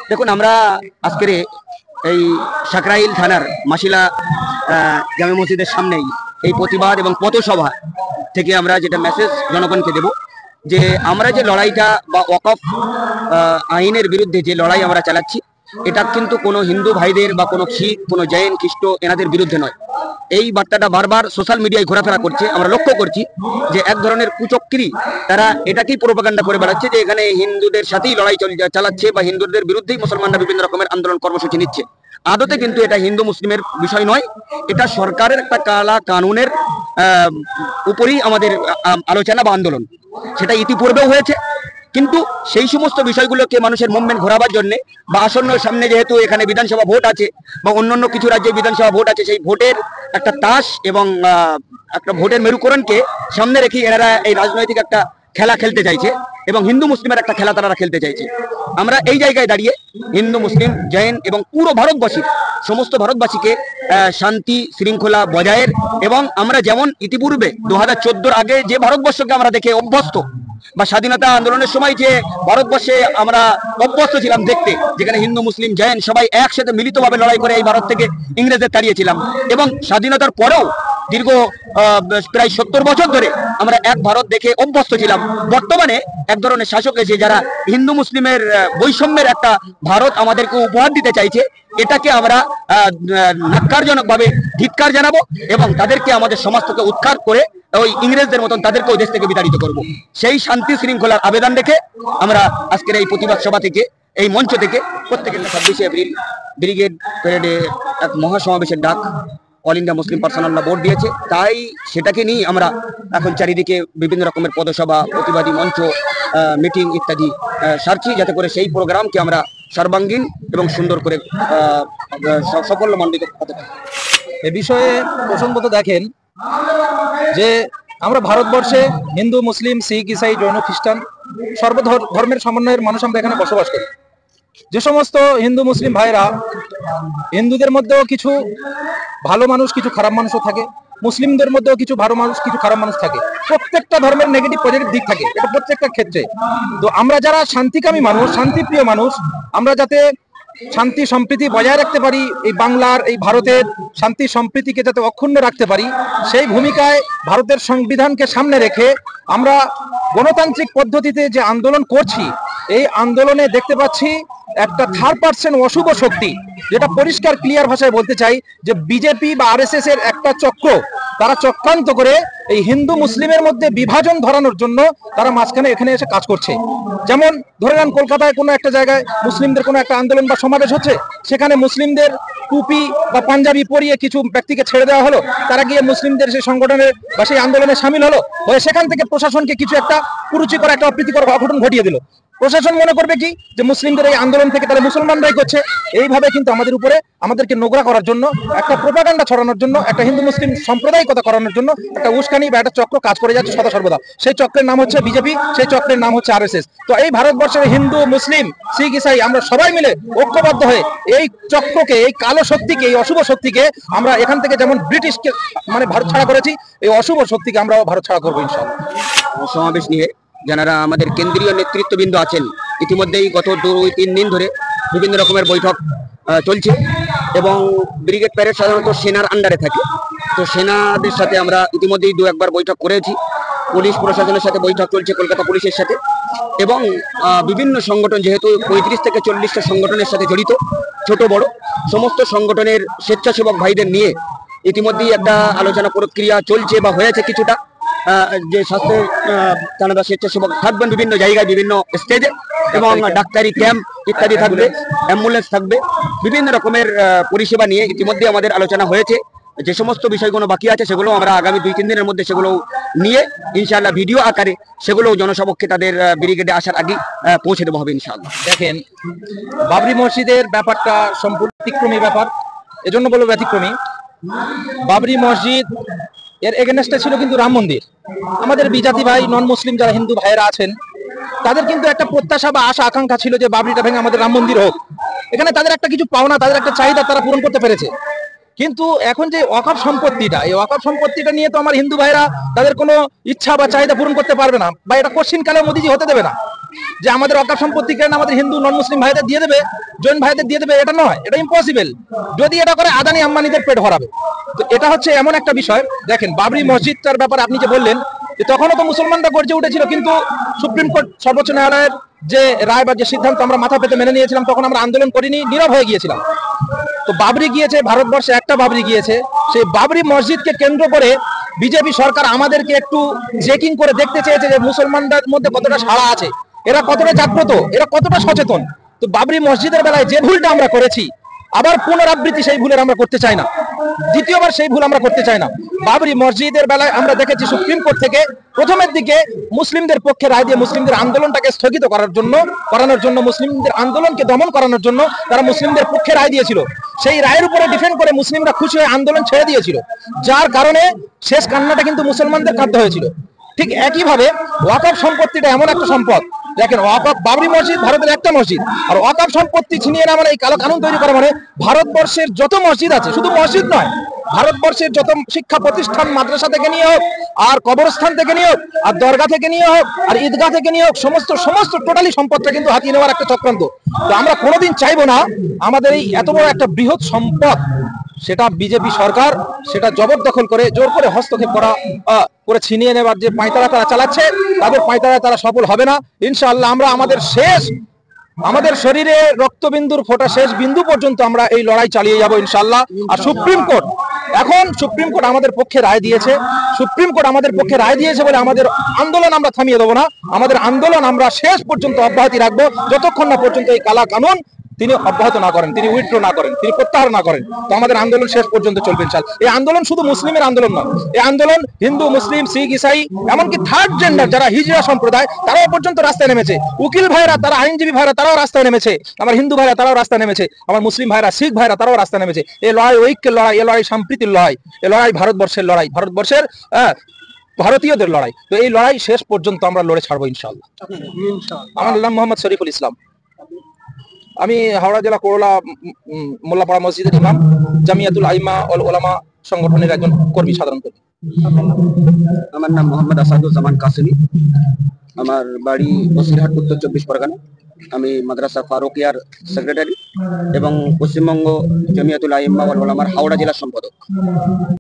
দেখুন, আমরা আজকের এই সাকরাইল থানার মাসিলা জামে মসজিদের সামনেই এই প্রতিবাদ এবং পথসভা থেকে আমরা যেটা মেসেজ জনগণকে দেব যে আমরা যে লড়াইটা বা ওয়াকফ আইনের বিরুদ্ধে যে লড়াই আমরা চালাচ্ছি, এটা কিন্তু কোনো হিন্দু ভাইদের বা কোনো শিখ, কোনো জৈন, খ্রিস্ট এনাদের বিরুদ্ধে নয়। এই বার্তাটা বারবার সোশ্যাল মিডিয়ায় ঘোরাফেরা করছে। আমরা লক্ষ্য করছি যে এক ধরনের কুচক্রী তারা এটাকেই প্রোপাগান্ডা করে বেড়াচ্ছে যে এখানে হিন্দুদের সাথেই লড়াই চালাচ্ছে বা হিন্দুদের বিরুদ্ধেই মুসলমানরা বিভিন্ন রকমের আন্দোলন কর্মসূচি নিচ্ছে। আদতে কিন্তু এটা হিন্দু মুসলিমের বিষয় নয়, এটা সরকারের একটা কালা কানুনের উপরেই আমাদের আলোচনা বা আন্দোলন। সেটা ইতিপূর্বেও হয়েছে, কিন্তু সেই সমস্ত বিষয়গুলোকে মানুষের মুভমেন্ট ঘোরাবার জন্য বা আসন্ন সামনে যেহেতু এখানে বিধানসভা ভোট আছে বা অন্যান্য কিছু রাজ্যে বিধানসভা ভোট আছে, সেই ভোটের একটা তাস এবং একটা ভোটের মেরুকরণকে সামনে রেখে এনারা এই রাজনৈতিক একটা খেলা খেলতে চাইছে এবং হিন্দু মুসলিমের একটা খেলা তারা খেলতে চাইছে। আমরা এই জায়গায় দাঁড়িয়ে হিন্দু, মুসলিম, জৈন এবং পুরো ভারতবাসীর সমস্ত ভারতবাসীকে শান্তি শৃঙ্খলা বজায়ের এবং আমরা যেমন ইতিপূর্বে 2014 আগে যে ভারতবর্ষকে আমরা দেখে অভ্যস্ত বা স্বাধীনতা আন্দোলনের সময় যে ভারতবর্ষে আমরা অভ্যস্ত ছিলাম দেখতে, যেখানে হিন্দু, মুসলিম, জৈন সবাই একসাথে মিলিতভাবে লড়াই করে এই ভারত থেকে ইংরেজদের তাড়িয়েছিলাম এবং স্বাধীনতার পরেও দীর্ঘ প্রায় 70 বছর ধরে আমরা এক ভারত দেখে অভ্যস্ত ছিলাম। বর্তমানে এক ধরনের শাসক এসে যারা হিন্দু মুসলিমের বৈষম্যের একটা ভারত আমাদেরকে উপহার দিতে চাইছে, এটাকে আমরা ন্যাক্কারজনকভাবে ধিক্কার জানাবো এবং তাদেরকে আমাদের সমাজ থেকে উৎখাত করে ওই ইংরেজদের মতন তাদেরকেও দেশ থেকে বিতাড়িত করব। সেই শান্তি শৃঙ্খলার আবেদন রেখে আমরা আজকের এই প্রতিবাদ সভা থেকে, এই মঞ্চ থেকে প্রত্যেকের 26 এপ্রিল ব্রিগেড প্যারেডে এক মহাসমাবেশের ডাক all India Muslim personal board দিয়েছে। তাই সেটাকে নিয়ে আমরা এখন চারিদিকে বিভিন্ন রকমের পদসভা, প্রতিবাদী মঞ্চ, মিটিং ইত্যাদি সারছি, যাতে করে সেই প্রোগ্রামকে আমরা সর্বাঙ্গীন এবং সুন্দর করে সাফল্যমণ্ডিত হতে পারি। এ বিষয়ে প্রসঙ্গত দেখেন যে আমরা ভারতবর্ষে হিন্দু, মুসলিম, শিখ, ইসাই, জৈন, খ্রিস্টান সর্বধর্মের সমন্বয়ের মানুষ আমরা এখানে বসবাস করি। যে সমস্ত হিন্দু মুসলিম ভাইরা, হিন্দুদের মধ্যেও কিছু ভালো মানুষ, কিছু খারাপ মানুষও থাকে, মুসলিমদের মধ্যেও কিছু ভালো মানুষ, কিছু খারাপ মানুষ থাকে। প্রত্যেকটা ধর্মের নেগেটিভ পজিটিভ দিক থাকে, এটা প্রত্যেকটা ক্ষেত্রে। তো আমরা যারা শান্তিকামী মানুষ, শান্তিপ্রিয় মানুষ, আমরা যাতে শান্তি সম্প্রীতি বজায় রাখতে পারি, এই বাংলার, এই ভারতের শান্তি সম্প্রীতিকে যাতে অক্ষুণ্ণ রাখতে পারি, সেই ভূমিকায় ভারতের সংবিধানকে সামনে রেখে আমরা গণতান্ত্রিক পদ্ধতিতে যে আন্দোলন করছি, এই আন্দোলনে দেখতে পাচ্ছি একটা 3% অশুভ শক্তি, যেটা পরিষ্কার ক্লিয়ার ভাষায় বলতে চাই যে বিজেপি বা আরএসএস এর একটা চক্র, তারা চক্রান্ত করে এই হিন্দু মুসলিমের মধ্যে বিভাজন ধরানোর জন্য তারা মাঝখানে এখানে এসে কাজ করছে। যেমন ধরে নেন, কলকাতায় কোনো একটা জায়গায় মুসলিমদের কোনো একটা আন্দোলন বা সমাবেশ হচ্ছে, সেখানে মুসলিমদের টুপি বা পাঞ্জাবি পরিয়ে কিছু ব্যক্তিকে ছেড়ে দেওয়া হলো, তারা গিয়ে মুসলিমদের সেই সংগঠনের বা সেই আন্দোলনে সামিল হলো, হয়ে সেখান থেকে প্রশাসনকে কিছু একটা কুরুচিকর, একটা অপ্রীতিকর অঘটন ঘটিয়ে দিল। প্রশাসন মনে করবে কি যে মুসলিমদের এই আন্দোলন থেকে তাহলে মুসলমানরাই করছে। এইভাবে কিন্তু আমাদের উপরে, আমাদেরকে নোংরা করার জন্য, একটা প্রোপাগান্ডা ছড়ানোর জন্য, একটা হিন্দু মুসলিম সাম্প্রদায়িকতা করানোর জন্য একটা উস্কানি বা একটা চক্র কাজ করে যাচ্ছে সদা সর্বদা। সেই চক্রের নাম হচ্ছে বিজেপি, সেই চক্রের নাম হচ্ছে আরএসএস। তো এই ভারতবর্ষের হিন্দু, মুসলিম, শিখ, ইসাই আমরা সবাই মিলে ঐক্যবদ্ধ হয়ে এই চক্রকে, এই কালো শক্তিকে, এই অশুভ শক্তিকে আমরা এখান থেকে যেমন ব্রিটিশকে মানে ভারত ছাড়া করেছি, এই অশুভ শক্তিকে আমরাও ভারত ছাড়া করবো ইনশাআল্লাহ। সমাবেশ নিয়ে যারা আমাদের কেন্দ্রীয় নেতৃত্ববৃন্দ আছেন, ইতিমধ্যেই গত 2-3 দিন ধরে বিভিন্ন রকমের বৈঠক চলছে এবং ব্রিগেড প্যারেড সাধারণত সেনার আন্ডারে থাকে। তো সেনাদের সাথে আমরা ইতিমধ্যেই 2-1বার বৈঠক করেছি। পুলিশ প্রশাসনের সাথে বৈঠক চলছে, কলকাতা পুলিশের সাথে, এবং বিভিন্ন সংগঠন, যেহেতু 35 থেকে 40টা সংগঠনের সাথে জড়িত, ছোট বড় সমস্ত সংগঠনের স্বেচ্ছাসেবক ভাইদের নিয়ে ইতিমধ্যেই একটা আলোচনা প্রক্রিয়া চলছে বা হয়েছে কিছুটা। যে স্বাস্থ্য জানাদা স্বেচ্ছাসেবক থাকবেন বিভিন্ন জায়গায়, বিভিন্ন স্টেজে, এবং ডাক্তারি ক্যাম্প ইত্যাদি থাকবে, অ্যাম্বুলেন্স থাকবে, বিভিন্ন রকমের পরিষেবা নিয়ে ইতিমধ্যে আমাদের আলোচনা হয়েছে। যে সমস্ত বিষয়গুলো বাকি আছে সেগুলো আমরা আগামী 2-3 দিনের মধ্যে সেগুলো নিয়ে ইনশাআল্লাহ ভিডিও আকারে সেগুলো জনসমক্ষে তাদের ব্রিগেডে আসার আগে পৌঁছে দেওয়া হবে ইনশাআল্লাহ। দেখেন, বাবরি মসজিদের ব্যাপারটা সম্পূর্ণ ব্যতিক্রমী ব্যাপার। এজন্য বলবো ব্যতিক্রমী। বাবরি মসজিদ এর এগেনস্টে ছিল কিন্তু রাম মন্দির। আমাদের বিজাতি ভাই, নন মুসলিম যারা হিন্দু ভাইয়েরা আছেন, তাদের কিন্তু একটা প্রত্যাশা বা আশা আকাঙ্ক্ষা ছিল যে বাবরিটা ভেঙে আমাদের রাম মন্দির হোক। এখানে তাদের একটা কিছু পাওনা, তাদের একটা চাহিদা তারা পূরণ করতে পেরেছে। কিন্তু এখন যে ওয়াকফ সম্পত্তিটা, এই ওয়াকফ সম্পত্তিটা নিয়ে তো আমার হিন্দু ভাইরা তাদের কোনো ইচ্ছা বা চাহিদা পূরণ করতে পারবে না, বা এটা কোশ্চিন কালে মোদিজি হতে দেবে না যে আমাদের ওয়াকফ সম্পত্তি কেন আমাদের হিন্দু নন মুসলিম ভাইদের দিয়ে দেবে, জৈন ভাইদের দিয়ে দেবে। এটা নয়, এটা ইম্পসিবল। যদি এটা করে আদানি আম্বানিদের পেট ভরাবে। তো এটা হচ্ছে এমন একটা বিষয়। দেখেন বাবরি মসজিদটার ব্যাপারে আপনি যে বললেন যে তখনও তো মুসলমানরা গর্জে উঠেছিল, কিন্তু সুপ্রিম কোর্ট সর্বোচ্চ ন্যায়ালয়ের যে রায় বা যে সিদ্ধান্ত আমরা মাথা পেতে মেনে নিয়েছিলাম, তখন আমরা আন্দোলন করিনি, নীরব হয়ে গিয়েছিলাম। তো বাবরি গিয়েছে, ভারতবর্ষে একটা বাবরি গিয়েছে। সেই বাবরি মসজিদকে কেন্দ্র করে বিজেপি সরকার আমাদেরকে একটু চেকিং করে দেখতে চেয়েছে যে মুসলমানদের মধ্যে কতটা সাড়া আছে, এরা কতটা জাগ্রত, এরা কতটা সচেতন। তো বাবরি মসজিদের বেলায় যে ভুলটা আমরা করেছি, আবার পুনরাবৃত্তি সেই ভুলের আমরা করতে চাই না, দ্বিতীয়বার সেই ভুল আমরা করতে চাই না। বাবরি মসজিদের বেলায় আমরা দেখেছি সুপ্রিম কোর্ট থেকে প্রথমের দিকে মুসলিমদের পক্ষে রায় দিয়ে মুসলিমদের আন্দোলনটাকে স্থগিত করানোর জন্য মুসলিমদের আন্দোলনকে দমন করানোর জন্য তারা মুসলিমদের পক্ষে রায় দিয়েছিল। সেই রায়ের উপরে ডিফেন্ড করে মুসলিমরা খুশি হয়ে আন্দোলন ছেড়ে দিয়েছিল, যার কারণে শেষ কান্নাটা কিন্তু মুসলমানদের কাঁদতে হয়েছিল। ঠিক একইভাবে ওয়াকফ সম্পত্তিটা এমন একটা সম্পদ, দেখেন ওয়াকফ বাবরি মসজিদ ভারতের একটা মসজিদ, আর ওয়াকফ সম্পত্তি ছিনিয়ে নেওয়া মানে এই কালো কানুন তৈরি করা মানে ভারতবর্ষের যত মসজিদ আছে, শুধু মসজিদ নয়, ভারতবর্ষের যত শিক্ষা প্রতিষ্ঠান, মাদ্রাসা থেকে নিয়ে হোক, আর কবরস্থান থেকে নিয়ে হোক, আর দরগা থেকে নিয়ে হোক, আর ঈদগাহ থেকে নিয়ে হোক, সমস্ত টোটালি সম্পদটা কিন্তু হাতিয়ে নেওয়ার একটা চক্রান্ত। তো আমরা কোনোদিন চাইবো না আমাদের এই এত বড় একটা বৃহৎ সম্পদ সেটা বিজেপি সরকার সেটা জবরদখল করে জোর করে হস্তক্ষেপ করে ছিনিয়ে নেবার যে পাঁয়তারা তারা চালাচ্ছে, তাদের পাঁয়তারা তারা সফল হবে না ইনশাআল্লাহ। আমরা আমাদের শরীরে রক্তবিন্দুর ফোঁটা শেষ বিন্দু পর্যন্ত আমরা এই লড়াই চালিয়ে যাব ইনশাআল্লাহ। আর সুপ্রিম কোর্ট আমাদের পক্ষে রায় দিয়েছে, বলে আমাদের আন্দোলন আমরা থামিয়ে দেবো না। আমাদের আন্দোলন আমরা শেষ পর্যন্ত অব্যাহতি রাখবো, যতক্ষণ না পর্যন্ত এই কালা কানুন তিনি অব্যাহত না করেন, তিনি উইথড্র না করেন, তিনি প্রত্যাহার না করেন। তো আমাদের আন্দোলন শেষ পর্যন্ত চলবে ইনশাআল্লাহ। এই আন্দোলন শুধু মুসলিমের আন্দোলন নয়, এই আন্দোলন হিন্দু, মুসলিম, শিখ, ইসাই, এমনকি থার্ড জেন্ডার যারা হিজড়া সম্প্রদায় তারাও পর্যন্ত রাস্তায় নেমেছে। উকিল ভাইরা, তারা আইনজীবী ভাইরা, তারাও রাস্তায় নেমেছে। আমার হিন্দু ভাইরা তারাও রাস্তায় নেমেছে, আমার মুসলিম ভাইরা, শিখ ভাইরা তারাও রাস্তায় নেমেছে। এই লড়াই ঐক্যের লড়াই, এই লড়াই সম্প্রীতির লড়াই, এই লড়াই ভারতবর্ষের লড়াই, ভারতীয়দের লড়াই। তো এই লড়াই শেষ পর্যন্ত আমরা লড়ে ছাড়বো ইনশাআল্লাহ। আমার নাম মোহাম্মদ শরীফুল ইসলাম, আমি হাওড়া জেলা করলা মোল্লাপাড়া মসজিদের ইমাম, জামিয়াতুল আইমা ওয়াল উলামা সংগঠনের একজন কর্মী, সাধারণ কর্মী। আমার নাম মোহাম্মদ আসাদুজ্জামান কাসেমি, আমার বাড়ি বসিরহাট, উত্তর 24 পরগনা। আমি মাদ্রাসা ফারুকিয়ার সেক্রেটারি এবং পশ্চিমবঙ্গ জামিয়াতুল আইম্মা ওয়াল উলামার হাওড়া জেলার সম্পাদক।